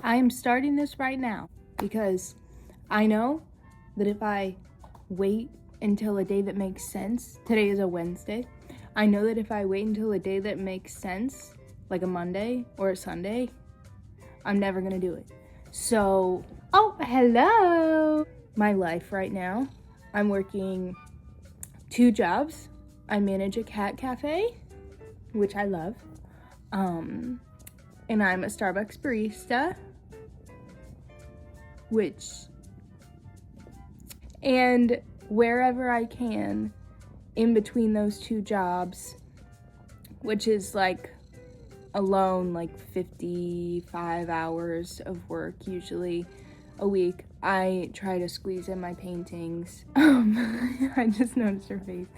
I am starting this right now because I know that if I wait until a day that makes sense, today is a Wednesday, I know that if I wait until a day that makes sense, like a Monday or a Sunday, I'm never gonna do it. So, oh, hello! My life right now, I'm working 2 jobs. I manage a cat cafe, which I love. And I'm a Starbucks barista, and wherever I can in between those 2 jobs, which is like alone like 55 hours of work usually a week, I try to squeeze in my paintings. I just noticed her face.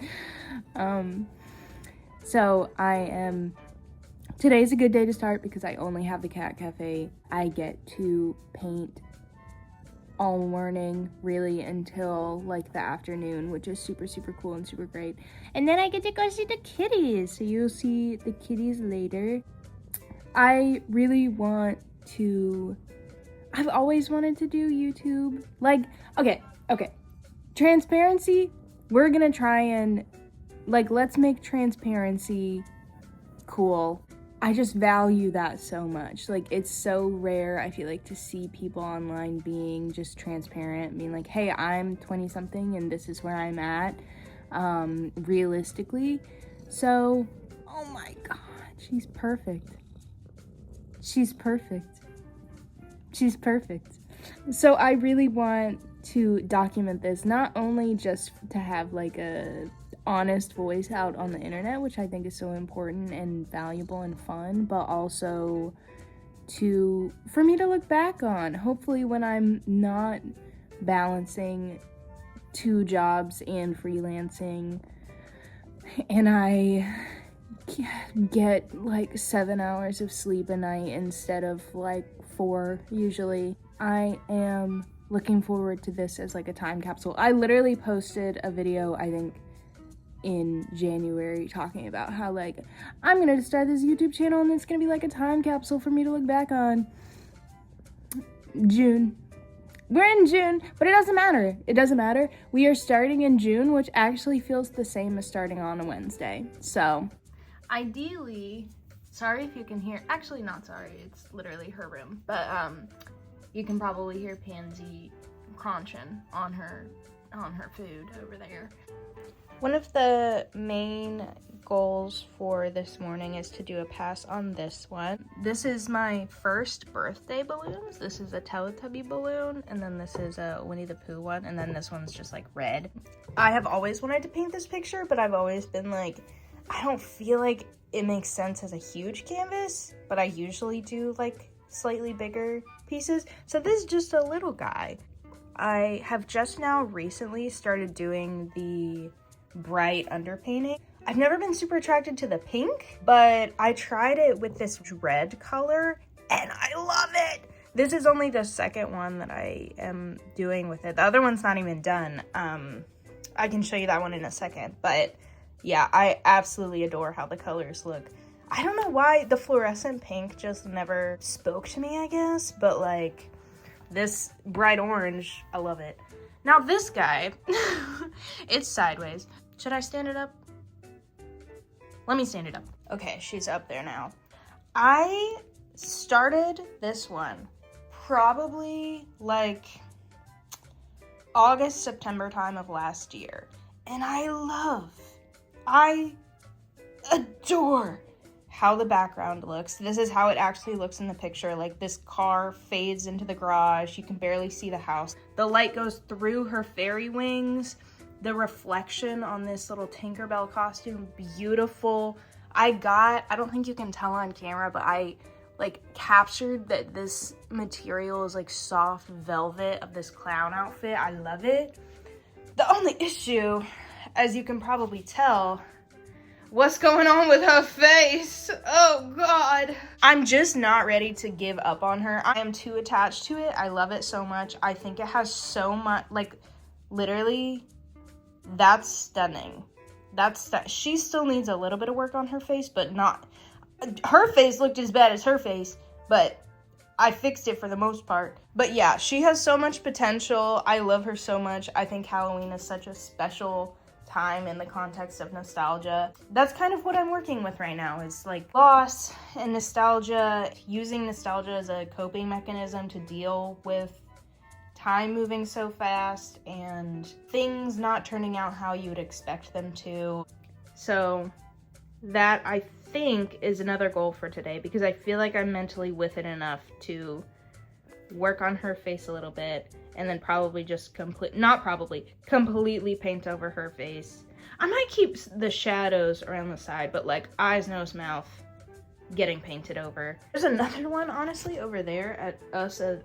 So today's a good day to start because I only have the cat cafe. I get to paint all morning really until like the afternoon, which is super cool and super great. And then I get to go see the kitties. So you'll see the kitties later. I really want to, I've always wanted to do YouTube. Like, okay. Transparency, we're gonna try and let's make transparency cool. I just value that so much. Like, it's so rare, I feel like, to see people online being just transparent, being like, hey, I'm 20 something and this is where I'm at, realistically. So, oh my God, she's perfect. So I really want to document this, not only just to have like a honest voice out on the internet, which I think is so important and valuable and fun, but also for me to look back on, hopefully when I'm not balancing 2 jobs and freelancing and I get like 7 hours of sleep a night instead of like 4 usually. I am looking forward to this as like a time capsule. I literally posted a video, I think in January, talking about how like I'm gonna start this YouTube channel and it's gonna be like a time capsule for me to look back on. June. We're in June, but it doesn't matter. We are starting in June, which actually feels the same as starting on a Wednesday. So ideally, sorry if you can hear, actually not sorry, it's literally her room, but you can probably hear Pansy crunching on her food over there. One of the main goals for this morning is to do a pass on this one. This is my first birthday balloons. This is a Teletubby balloon, and then this is a Winnie the Pooh one, and then this one's just like red. I have always wanted to paint this picture, but I've always been like, I don't feel like it makes sense as a huge canvas, but I usually do like slightly bigger pieces. So this is just a little guy. I have just now recently started doing the bright underpainting. I've never been super attracted to the pink, but I tried it with this red color and I love it. This is only the second one that I am doing with it. The other one's not even done. I can show you that one in a second, but yeah, I absolutely adore how the colors look. I don't know why the fluorescent pink just never spoke to me, I guess, but like this bright orange, I love it. Now this guy, it's sideways. Should I stand it up? Let me stand it up. Okay, she's up there now. I started this one probably like August, September time of last year. And I adore how the background looks. This is how it actually looks in the picture. Like this car fades into the garage. You can barely see the house. The light goes through her fairy wings. The reflection on this little Tinkerbell costume, beautiful. I don't think you can tell on camera, but I like captured that this material is like soft velvet of this clown outfit. I love it. The only issue, as you can probably tell, what's going on with her face? Oh God. I'm just not ready to give up on her. I am too attached to it. I love it so much. I think it has so much, like literally, that's stunning. She still needs a little bit of work on her face, but not, her face looked as bad as her face, but I fixed it for the most part. But yeah, she has so much potential. I love her so much. I think Halloween is such a special time in the context of nostalgia. That's kind of what I'm working with right now, is like loss and nostalgia, using nostalgia as a coping mechanism to deal with time moving so fast and things not turning out how you would expect them to. So that, I think, is another goal for today, because I feel like I'm mentally with it enough to work on her face a little bit, and then probably just completely paint over her face. I might keep the shadows around the side, but like eyes, nose, mouth getting painted over. There's another one, honestly, over there at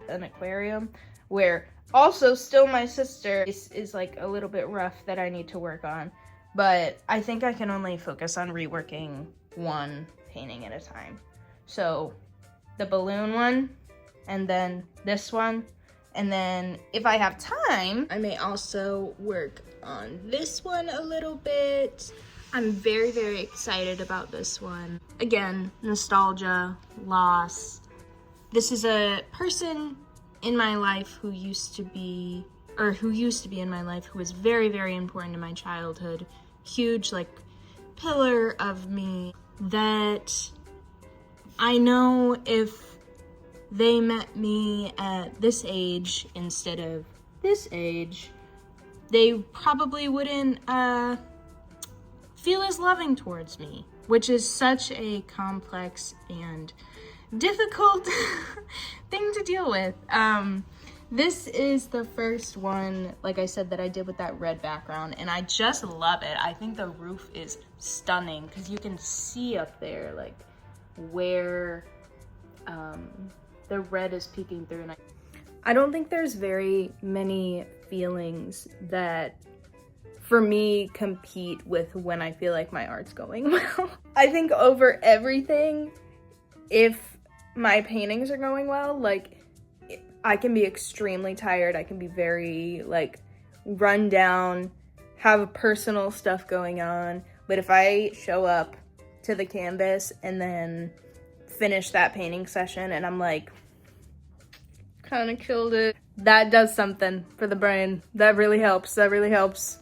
an aquarium, where also still my sister is like a little bit rough that I need to work on. But I think I can only focus on reworking one painting at a time. So the balloon one, and then this one, and then if I have time, I may also work on this one a little bit. I'm very, very excited about this one. Again, nostalgia, loss. This is a person in my life who used to be in my life, who was very, very important in my childhood. Huge, like, pillar of me, that I know if they met me at this age instead of this age, they probably wouldn't feel as loving towards me, which is such a complex and difficult thing to deal with. This is the first one, like I said, that I did with that red background, and I just love it. I think the roof is stunning because you can see up there like where the red is peeking through. And I don't think there's very many feelings that for me compete with when I feel like my art's going well. I think over everything, if my paintings are going well, like, I can be extremely tired. I can be very, like, run down, have personal stuff going on. But if I show up to the canvas and then finish that painting session and I'm like, kind of killed it, that does something for the brain. That really helps. That really helps.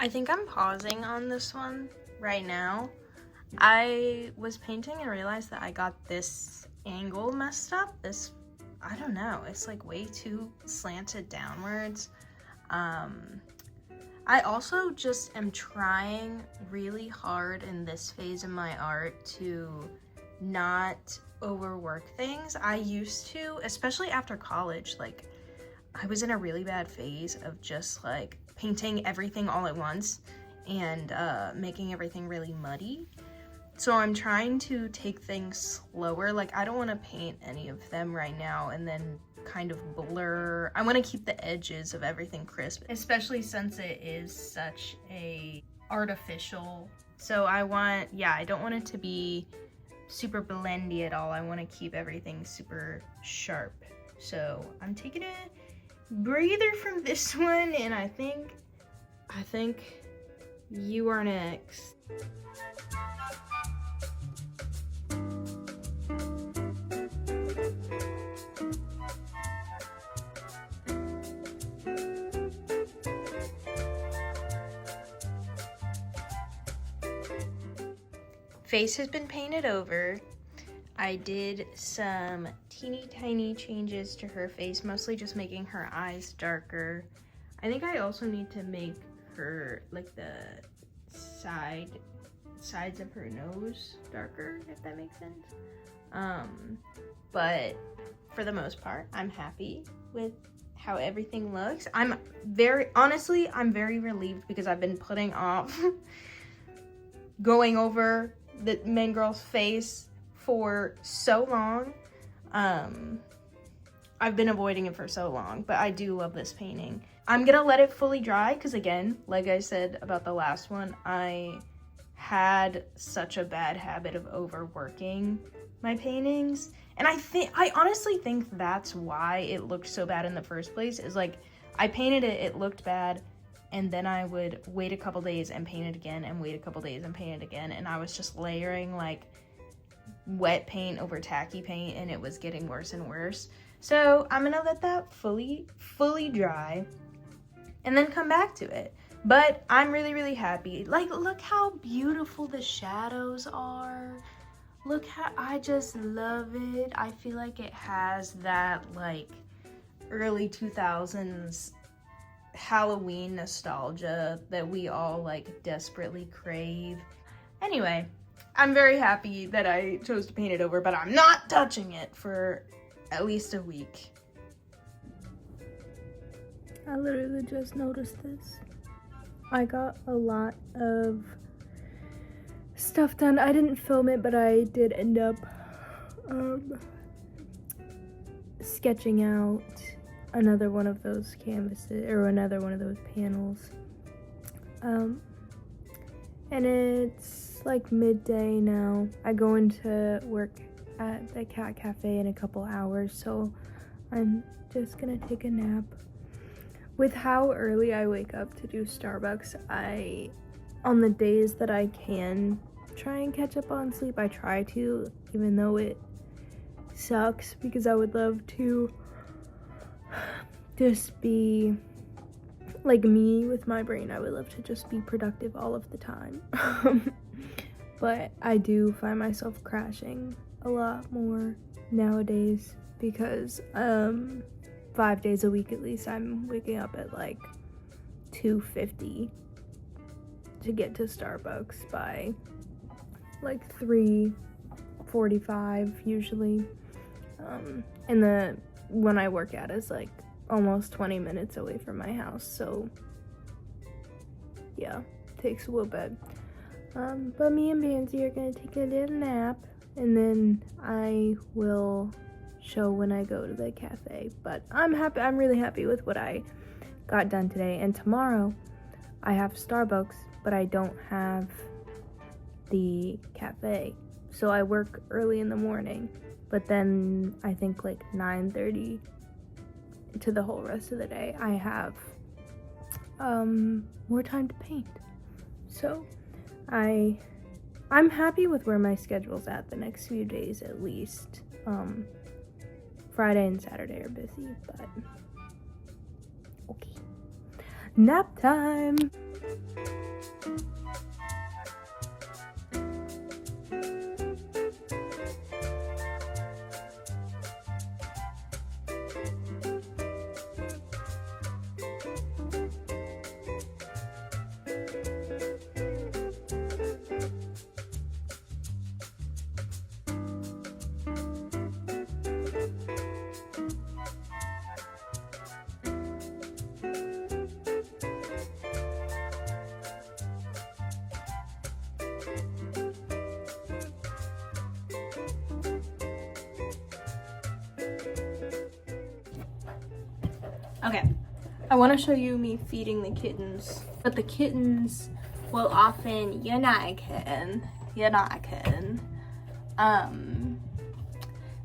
I think I'm pausing on this one right now. I was painting and realized that I got this angle messed up. I don't know, it's like way too slanted downwards. I also just am trying really hard in this phase of my art to not overwork things. I used to, especially after college, like, I was in a really bad phase of just like painting everything all at once and making everything really muddy. So I'm trying to take things slower. Like, I don't want to paint any of them right now and then kind of blur. I want to keep the edges of everything crisp, especially since it is such a artificial. So I don't want it to be super blendy at all. I want to keep everything super sharp. So I'm taking a breather from this one, and I think you are next. Face has been painted over. I did some teeny tiny changes to her face, mostly just making her eyes darker. I think I also need to make her, like, the sides of her nose darker, if that makes sense. But for the most part, I'm happy with how everything looks. I'm very relieved because I've been putting off going over the main girl's face for so long. I've been avoiding it for so long, but I do love this painting. I'm gonna let it fully dry because, again, like I said about the last one, I had such a bad habit of overworking my paintings. And I honestly think that's why it looked so bad in the first place, is like I painted it, it looked bad, and then I would wait a couple days and paint it again, and wait a couple days and paint it again, and I was just layering like wet paint over tacky paint, and it was getting worse and worse. So I'm gonna let that fully dry and then come back to it. But I'm really happy. Like, look how beautiful the shadows are. Look how, I just love it. I feel like it has that like early 2000s Halloween nostalgia that we all like desperately crave. Anyway, I'm very happy that I chose to paint it over, but I'm not touching it for at least a week. I literally just noticed this. I got a lot of stuff done. I didn't film it, but I did end up sketching out another one of those canvases, or another one of those panels. And it's like midday now. I go into work at the cat cafe in a couple hours, so I'm just gonna take a nap. With how early I wake up to do Starbucks, on the days that I can try and catch up on sleep, I try to, even though it sucks, because I would love to just be like me with my brain. I would love to just be productive all of the time. But I do find myself crashing a lot more nowadays because 5 days a week at least I'm waking up at like 2:50 to get to Starbucks by like 3:45 usually. And the one I work at is like almost 20 minutes away from my house, so yeah, takes a little bit. But me and Pansy are gonna take a little nap, and then I will show when I go to the cafe. But I'm really happy with what I got done today. And tomorrow I have Starbucks, but I don't have the cafe, so I work early in the morning, but then I think like 9:30 to the whole rest of the day I have more time to paint. So I'm happy with where my schedule's at the next few days at least. Friday and Saturday are busy, but okay. Nap time! Okay, I want to show you me feeding the kittens, but the kittens will often, you're not kidding,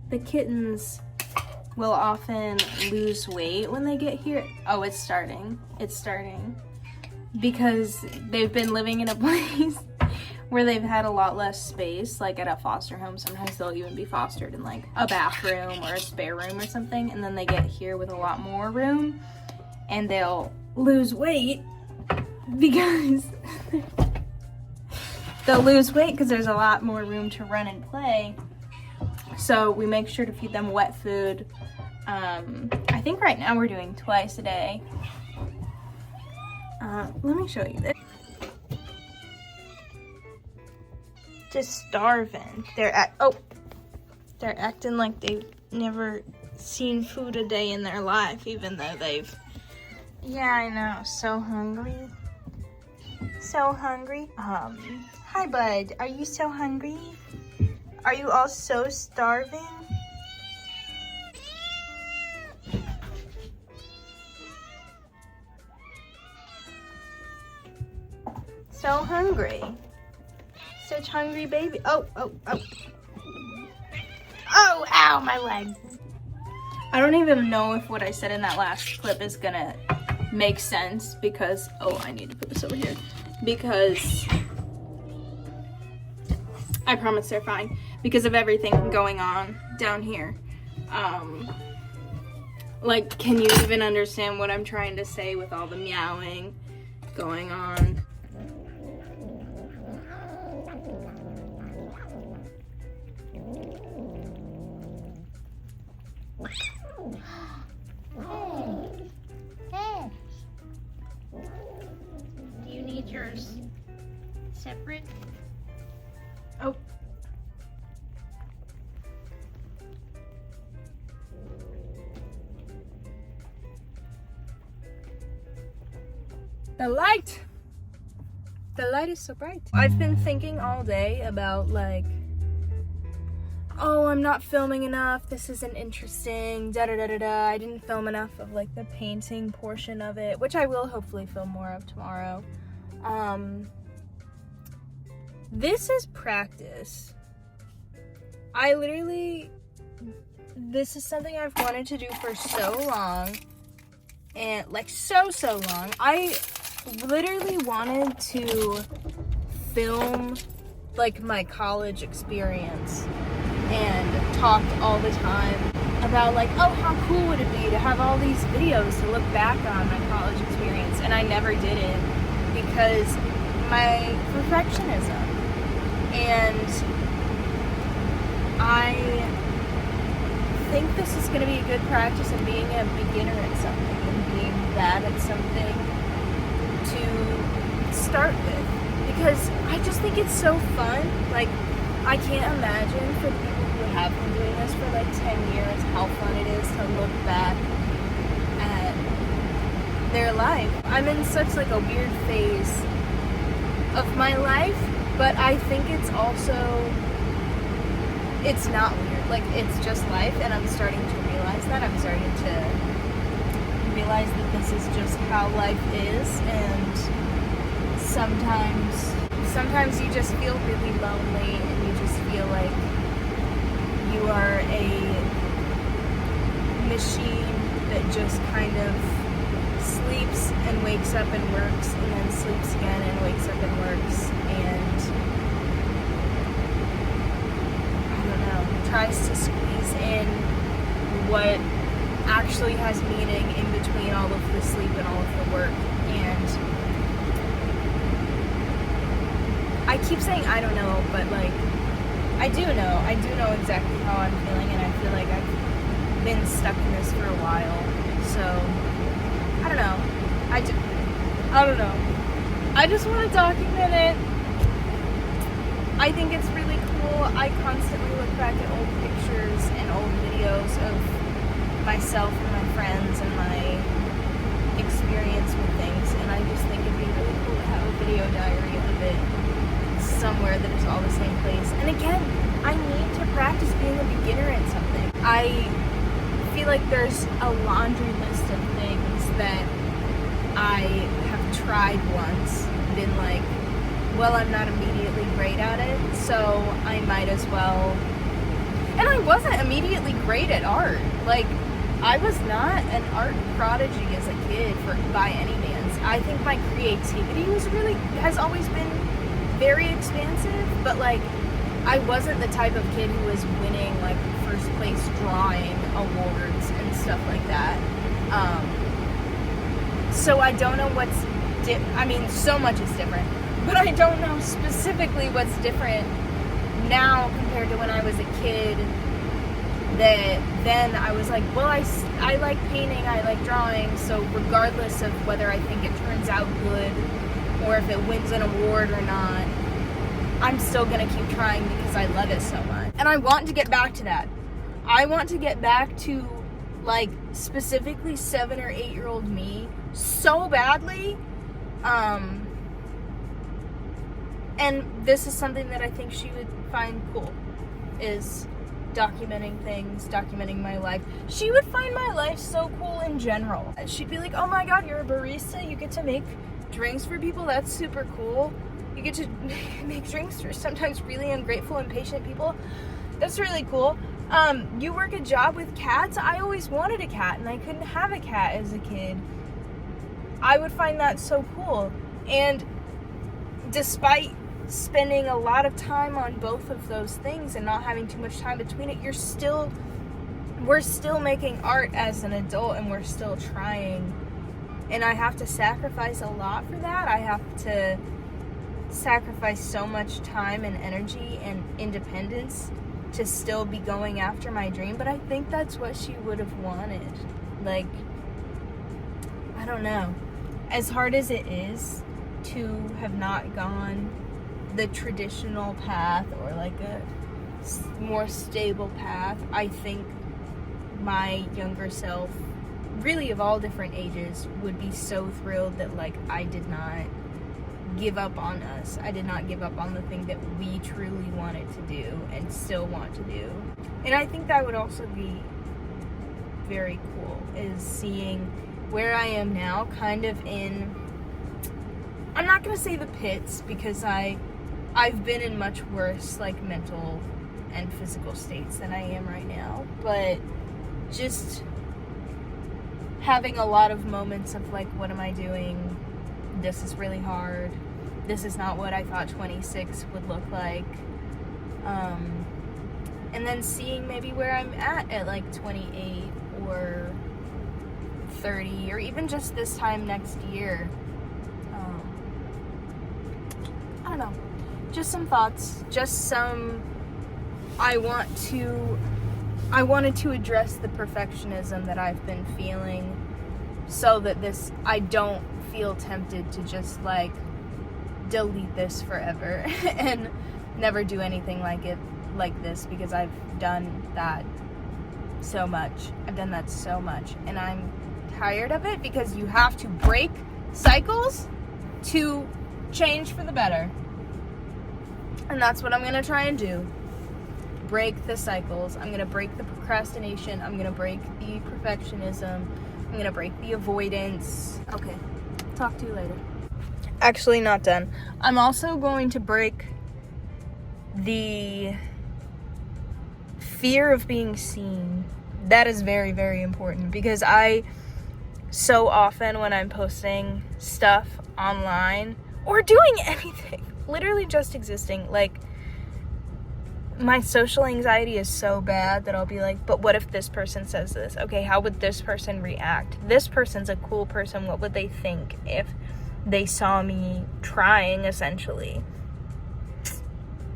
the kittens will often lose weight when they get here. Oh, it's starting, because they've been living in a place where they've had a lot less space, like at a foster home. Sometimes they'll even be fostered in like a bathroom or a spare room or something, and then they get here with a lot more room and they'll lose weight because there's a lot more room to run and play. So we make sure to feed them wet food. I think right now we're doing twice a day. Let me show you this. Just starving. They're acting like they've never seen food a day in their life, even though they've. Yeah, I know. So hungry. Hi, bud. Are you so hungry? Are you all so starving? so hungry. Such hungry baby. Oh. Oh, ow, my leg. I don't even know if what I said in that last clip is gonna make sense because, oh, I need to put this over here. Because, I promise they're fine. Because of everything going on down here. Like, can you even understand what I'm trying to say with all the meowing going on? Hey. Do you need yours separate? Oh. The light! The light is so bright. I've been thinking all day about like, oh, I'm not filming enough, this isn't interesting, da-da-da-da-da. I didn't film enough of like the painting portion of it, which I will hopefully film more of tomorrow. This is practice. I literally, this is something I've wanted to do for so long, and like so long. I literally wanted to film like my college experience and talked all the time about like, oh, how cool would it be to have all these videos to look back on my college experience, and I never did it because my perfectionism. And I think this is going to be a good practice of being a beginner at something and being bad at something to start with, because I just think it's so fun. Like, I can't imagine for the people who have been doing this for like 10 years how fun it is to look back at their life. I'm in such like a weird phase of my life, but I think it's also, it's not weird. Like, it's just life, and I'm starting to realize that. I'm starting to realize that this is just how life is, and sometimes you just feel really lonely, and you just feel like you are a machine that just kind of sleeps and wakes up and works, and then sleeps again and wakes up and works, and I don't know, tries to squeeze in what actually has meaning in between all of the sleep and all of the work. And I keep saying I don't know, but like, I do know exactly how I'm feeling, and I feel like I've been stuck in this for a while. So I don't know. I don't know. I just want to document it. I think it's really cool. I constantly look back at old pictures and old videos of myself and my friends and my experience with things, and I just think it'd be really cool to have a video diary of it somewhere that is all the same place. And again, I need to practice being a beginner at something. I feel like there's a laundry list of things that I have tried once, been like, well, I'm not immediately great at it, so I might as well. And I wasn't immediately great at art. Like, I was not an art prodigy as a kid by any means. I think my creativity has always been very expansive, but like, I wasn't the type of kid who was winning like first place drawing awards and stuff like that. So I don't know what's I mean, so much is different, but I don't know specifically what's different now compared to when I was a kid. That then I was like, well, I like painting, I like drawing, so regardless of whether I think it turns out good or if it wins an award or not, I'm still gonna keep trying because I love it so much. And I want to get back to that. I want to get back to like specifically 7 or 8 year old me so badly. And this is something that I think she would find cool, is documenting things, documenting my life. She would find my life so cool in general. She'd be like, oh my god, you're a barista, you get to make drinks for people, that's super cool. you get to make drinks for sometimes really ungrateful, impatient people. That's really cool. You work a job with cats. I always wanted a cat, and I couldn't have a cat as a kid. I would find that so cool. And despite spending a lot of time on both of those things and not having too much time between it, we're still making art as an adult, and we're still trying. And I have to sacrifice a lot for that. I have to sacrifice so much time and energy and independence to still be going after my dream. But I think that's what she would have wanted. Like, I don't know. As hard as it is to have not gone the traditional path, or like a more stable path, I think my younger self, really of all different ages, would be so thrilled that like I did not give up on us. I did not give up on the thing that we truly wanted to do and still want to do. And I think that would also be very cool, is seeing where I am now, kind of in, I'm not gonna say the pits, because I've been in much worse like mental and physical states than I am right now, but just having a lot of moments of like, what am I doing? This is really hard. This is not what I thought 26 would look like. And then seeing maybe where I'm at like 28 or 30, or even just this time next year. I don't know. Just some thoughts. Just some. I wanted to address the perfectionism that I've been feeling, so that I don't feel tempted to just like delete this forever and never do anything like this, because I've done that so much. And I'm tired of it, because you have to break cycles to change for the better. And that's what I'm gonna try and do. Break the cycles. I'm gonna break the procrastination. I'm gonna break the perfectionism. I'm gonna break the avoidance. Okay, talk to you later. Actually, not done. I'm also going to break the fear of being seen. That is very, very important, because so often when I'm posting stuff online or doing anything, literally just existing, like, my social anxiety is so bad that I'll be like, but what if this person says this? Okay, how would this person react? This person's a cool person. What would they think if they saw me trying, essentially?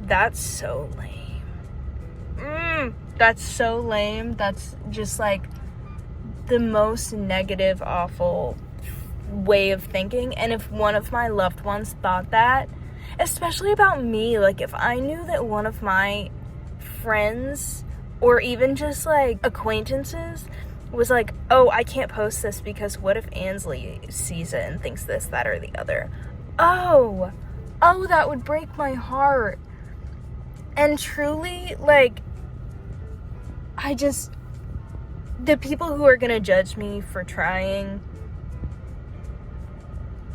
That's so lame. That's so lame. That's just like the most negative, awful way of thinking. And if one of my loved ones thought that, especially about me, like if I knew that one of my friends, or even just like acquaintances, was like, oh, I can't post this because what if Ansley sees it and thinks this, that, or the other? Oh, that would break my heart. And truly, like, the people who are gonna judge me for trying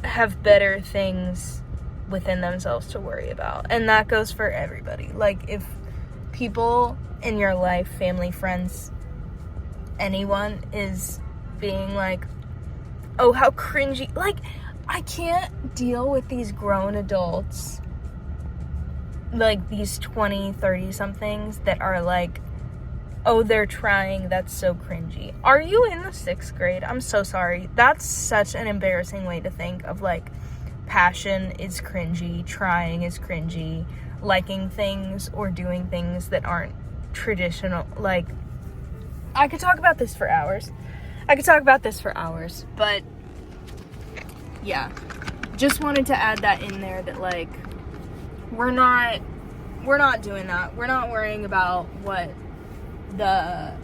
have better things within themselves to worry about. And that goes for everybody. Like, if people in your life, family, friends, anyone is being like, oh, how cringy. Like, I can't deal with these grown adults, like these 20, 30 somethings that are like, oh, they're trying, that's so cringy. Are you in the 6th grade? I'm so sorry. That's such an embarrassing way to think of, like, passion is cringy, trying is cringy, liking things or doing things that aren't traditional. Like, I could talk about this for hours. But yeah, just wanted to add that in there, that like, we're not doing that. We're not worrying about what the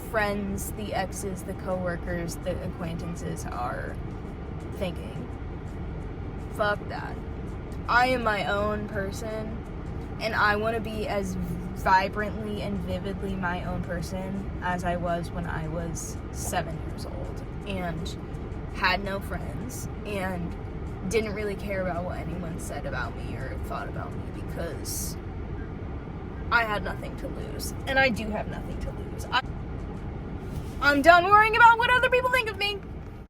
friends, the exes, the coworkers, the acquaintances are thinking. Fuck that. I am my own person, and I want to be as vibrantly and vividly my own person as I was when I was 7 years old and had no friends and didn't really care about what anyone said about me or thought about me because I had nothing to lose. And I do have nothing to lose. I'm done worrying about what other people think of me.